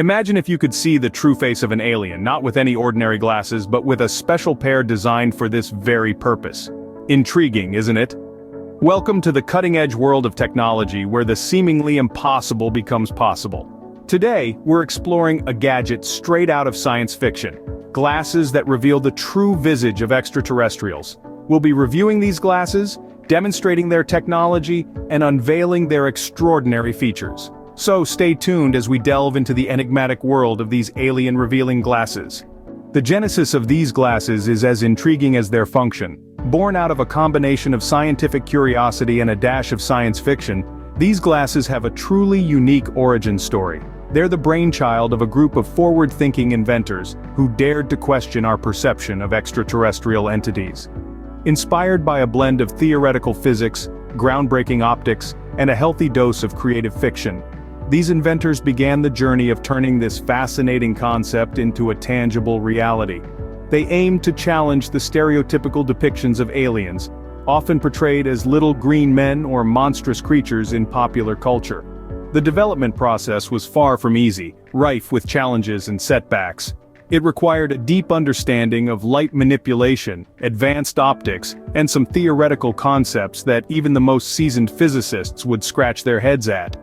Imagine if you could see the true face of an alien, not with any ordinary glasses, but with a special pair designed for this very purpose. Intriguing, isn't it? Welcome to the cutting-edge world of technology where the seemingly impossible becomes possible. Today, we're exploring a gadget straight out of science fiction. Glasses that reveal the true visage of extraterrestrials. We'll be reviewing these glasses, demonstrating their technology, and unveiling their extraordinary features. So stay tuned as we delve into the enigmatic world of these alien-revealing glasses. The genesis of these glasses is as intriguing as their function. Born out of a combination of scientific curiosity and a dash of science fiction, these glasses have a truly unique origin story. They're the brainchild of a group of forward-thinking inventors who dared to question our perception of extraterrestrial entities. Inspired by a blend of theoretical physics, groundbreaking optics, and a healthy dose of creative fiction, these inventors began the journey of turning this fascinating concept into a tangible reality. They aimed to challenge the stereotypical depictions of aliens, often portrayed as little green men or monstrous creatures in popular culture. The development process was far from easy, rife with challenges and setbacks. It required a deep understanding of light manipulation, advanced optics, and some theoretical concepts that even the most seasoned physicists would scratch their heads at.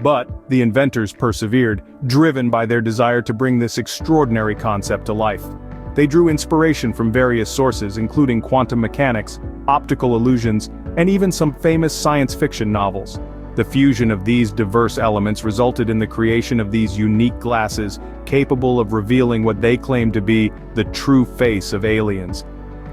But the inventors persevered, driven by their desire to bring this extraordinary concept to life. They drew inspiration from various sources including quantum mechanics, optical illusions, and even some famous science fiction novels. The fusion of these diverse elements resulted in the creation of these unique glasses, capable of revealing what they claim to be the true face of aliens.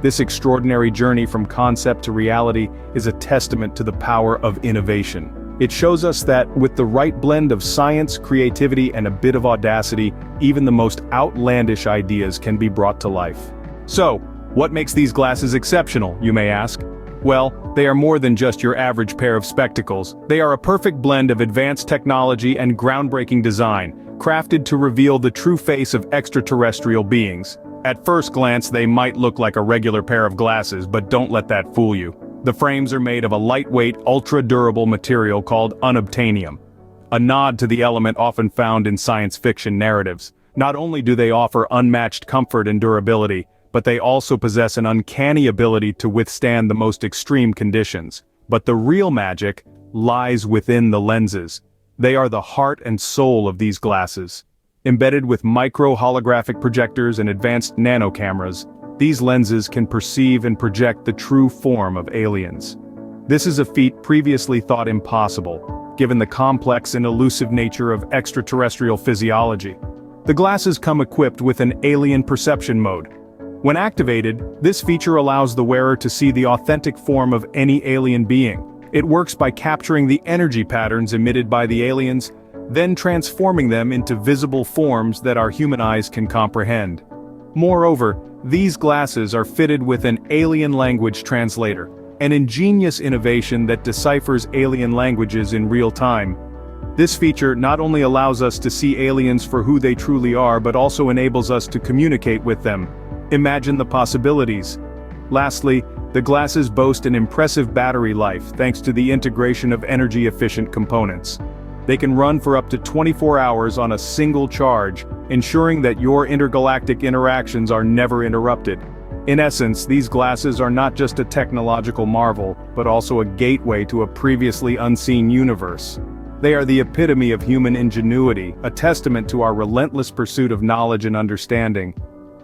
This extraordinary journey from concept to reality is a testament to the power of innovation. It shows us that, with the right blend of science, creativity, and a bit of audacity, even the most outlandish ideas can be brought to life. So, what makes these glasses exceptional, you may ask? Well, they are more than just your average pair of spectacles. They are a perfect blend of advanced technology and groundbreaking design, crafted to reveal the true face of extraterrestrial beings. At first glance, they might look like a regular pair of glasses, but don't let that fool you. The frames are made of a lightweight, ultra-durable material called unobtainium, a nod to the element often found in science fiction narratives. Not only do they offer unmatched comfort and durability, but they also possess an uncanny ability to withstand the most extreme conditions. But the real magic lies within the lenses. They are the heart and soul of these glasses. Embedded with micro-holographic projectors and advanced nano-cameras, these lenses can perceive and project the true form of aliens. This is a feat previously thought impossible, given the complex and elusive nature of extraterrestrial physiology. The glasses come equipped with an alien perception mode. When activated, this feature allows the wearer to see the authentic form of any alien being. It works by capturing the energy patterns emitted by the aliens, then transforming them into visible forms that our human eyes can comprehend. Moreover, these glasses are fitted with an alien language translator, an ingenious innovation that deciphers alien languages in real time. This feature not only allows us to see aliens for who they truly are, but also enables us to communicate with them. Imagine the possibilities. Lastly, the glasses boast an impressive battery life thanks to the integration of energy-efficient components. They can run for up to 24 hours on a single charge, ensuring that your intergalactic interactions are never interrupted. In essence, these glasses are not just a technological marvel, but also a gateway to a previously unseen universe. They are the epitome of human ingenuity, a testament to our relentless pursuit of knowledge and understanding.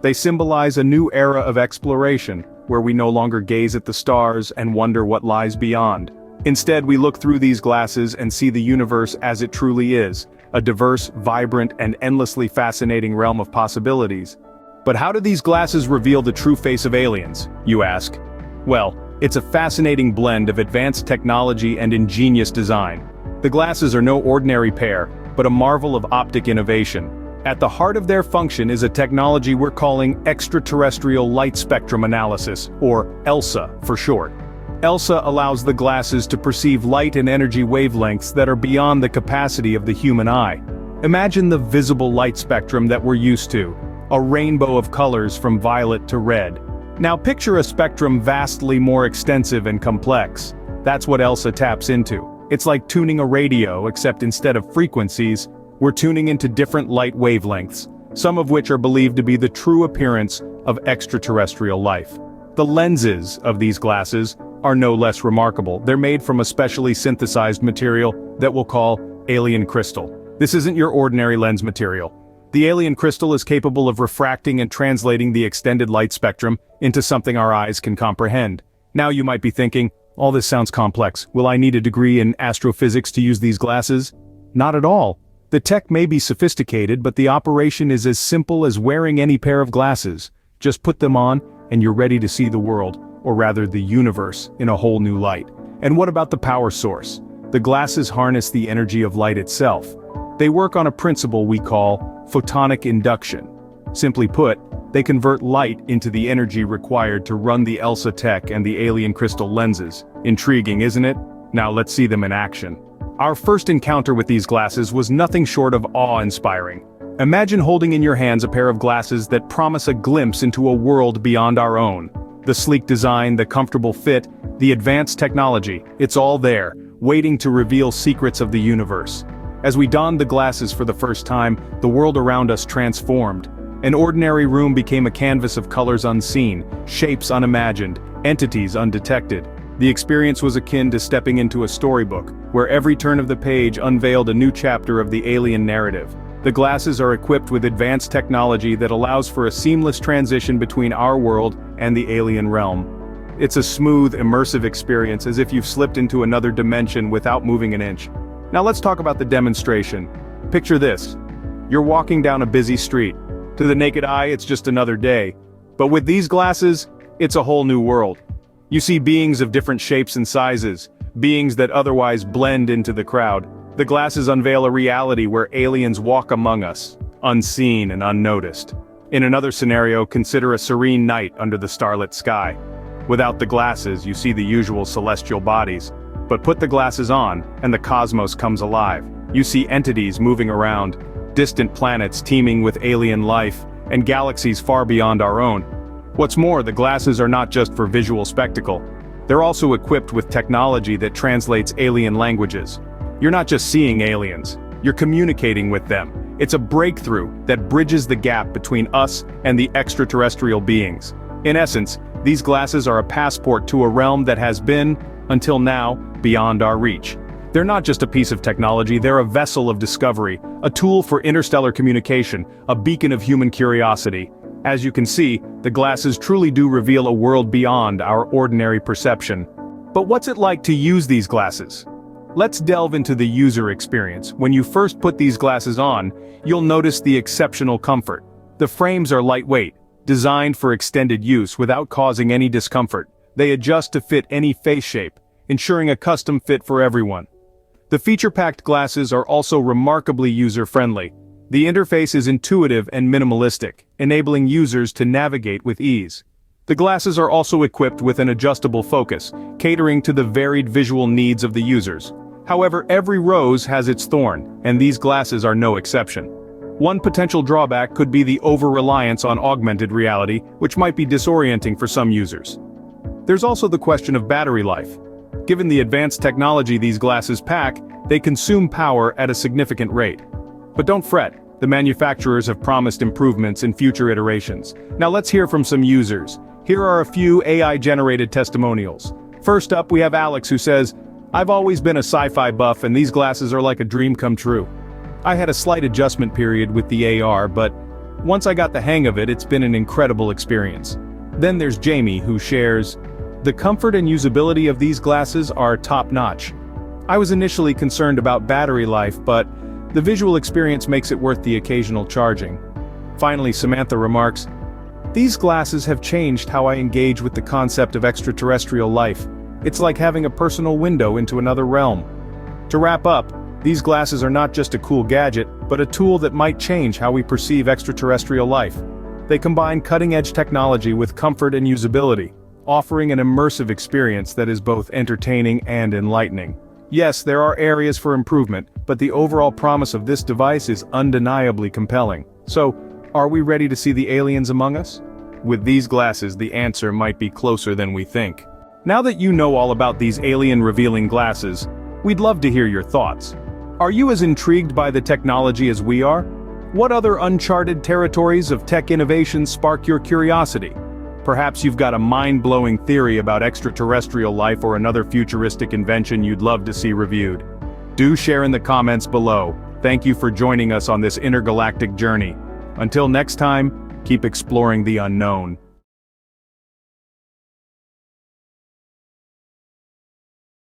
They symbolize a new era of exploration, where we no longer gaze at the stars and wonder what lies beyond. Instead, we look through these glasses and see the universe as it truly is, a diverse, vibrant, and endlessly fascinating realm of possibilities. But how do these glasses reveal the true face of aliens, you ask? Well, it's a fascinating blend of advanced technology and ingenious design. The glasses are no ordinary pair, but a marvel of optic innovation. At the heart of their function is a technology we're calling extraterrestrial light spectrum analysis, or ELSA for short. ELSA allows the glasses to perceive light and energy wavelengths that are beyond the capacity of the human eye. Imagine the visible light spectrum that we're used to, a rainbow of colors from violet to red. Now picture a spectrum vastly more extensive and complex. That's what ELSA taps into. It's like tuning a radio, except instead of frequencies, we're tuning into different light wavelengths, some of which are believed to be the true appearance of extraterrestrial life. The lenses of these glasses are no less remarkable. They're made from a specially synthesized material that we'll call alien crystal. This isn't your ordinary lens material. The alien crystal is capable of refracting and translating the extended light spectrum into something our eyes can comprehend. Now you might be thinking, all this sounds complex. Will I need a degree in astrophysics to use these glasses? Not at all. The tech may be sophisticated, but the operation is as simple as wearing any pair of glasses. Just put them on, and you're ready to see the world, or rather the universe, in a whole new light. And what about the power source? The glasses harness the energy of light itself. They work on a principle we call photonic induction. Simply put, they convert light into the energy required to run the ELSA tech and the alien crystal lenses. Intriguing, isn't it? Now let's see them in action. Our first encounter with these glasses was nothing short of awe-inspiring. Imagine holding in your hands a pair of glasses that promise a glimpse into a world beyond our own. The sleek design, the comfortable fit, the advanced technology, it's all there, waiting to reveal secrets of the universe. As we donned the glasses for the first time, the world around us transformed. An ordinary room became a canvas of colors unseen, shapes unimagined, entities undetected. The experience was akin to stepping into a storybook, where every turn of the page unveiled a new chapter of the alien narrative. The glasses are equipped with advanced technology that allows for a seamless transition between our world and the alien realm. It's a smooth, immersive experience, as if you've slipped into another dimension without moving an inch. Now let's talk about the demonstration. Picture this. You're walking down a busy street. To the naked eye, it's just another day. But with these glasses, it's a whole new world. You see beings of different shapes and sizes, beings that otherwise blend into the crowd. The glasses unveil a reality where aliens walk among us, unseen and unnoticed. In another scenario, consider a serene night under the starlit sky. Without the glasses, you see the usual celestial bodies. But put the glasses on, and the cosmos comes alive. You see entities moving around, distant planets teeming with alien life, and galaxies far beyond our own. What's more, the glasses are not just for visual spectacle. They're also equipped with technology that translates alien languages. You're not just seeing aliens, you're communicating with them. It's a breakthrough that bridges the gap between us and the extraterrestrial beings. In essence, these glasses are a passport to a realm that has been, until now, beyond our reach. They're not just a piece of technology, they're a vessel of discovery, a tool for interstellar communication, a beacon of human curiosity. As you can see, the glasses truly do reveal a world beyond our ordinary perception. But what's it like to use these glasses? Let's delve into the user experience. When you first put these glasses on, you'll notice the exceptional comfort. The frames are lightweight, designed for extended use without causing any discomfort. They adjust to fit any face shape, ensuring a custom fit for everyone. The feature-packed glasses are also remarkably user-friendly. The interface is intuitive and minimalistic, enabling users to navigate with ease. The glasses are also equipped with an adjustable focus, catering to the varied visual needs of the users. However, every rose has its thorn, and these glasses are no exception. One potential drawback could be the over-reliance on augmented reality, which might be disorienting for some users. There's also the question of battery life. Given the advanced technology these glasses pack, they consume power at a significant rate. But don't fret, the manufacturers have promised improvements in future iterations. Now let's hear from some users. Here are a few AI-generated testimonials. First up, we have Alex, who says, "I've always been a sci-fi buff and these glasses are like a dream come true. I had a slight adjustment period with the AR, but once I got the hang of it, it's been an incredible experience." Then there's Jamie, who shares, "The comfort and usability of these glasses are top-notch. I was initially concerned about battery life, but the visual experience makes it worth the occasional charging." Finally, Samantha remarks, "These glasses have changed how I engage with the concept of extraterrestrial life. It's like having a personal window into another realm." To wrap up, these glasses are not just a cool gadget, but a tool that might change how we perceive extraterrestrial life. They combine cutting-edge technology with comfort and usability, offering an immersive experience that is both entertaining and enlightening. Yes, there are areas for improvement, but the overall promise of this device is undeniably compelling. So, are we ready to see the aliens among us? With these glasses, the answer might be closer than we think. Now that you know all about these alien-revealing glasses, we'd love to hear your thoughts. Are you as intrigued by the technology as we are? What other uncharted territories of tech innovation spark your curiosity? Perhaps you've got a mind-blowing theory about extraterrestrial life or another futuristic invention you'd love to see reviewed. Do share in the comments below. Thank you for joining us on this intergalactic journey. Until next time, keep exploring the unknown.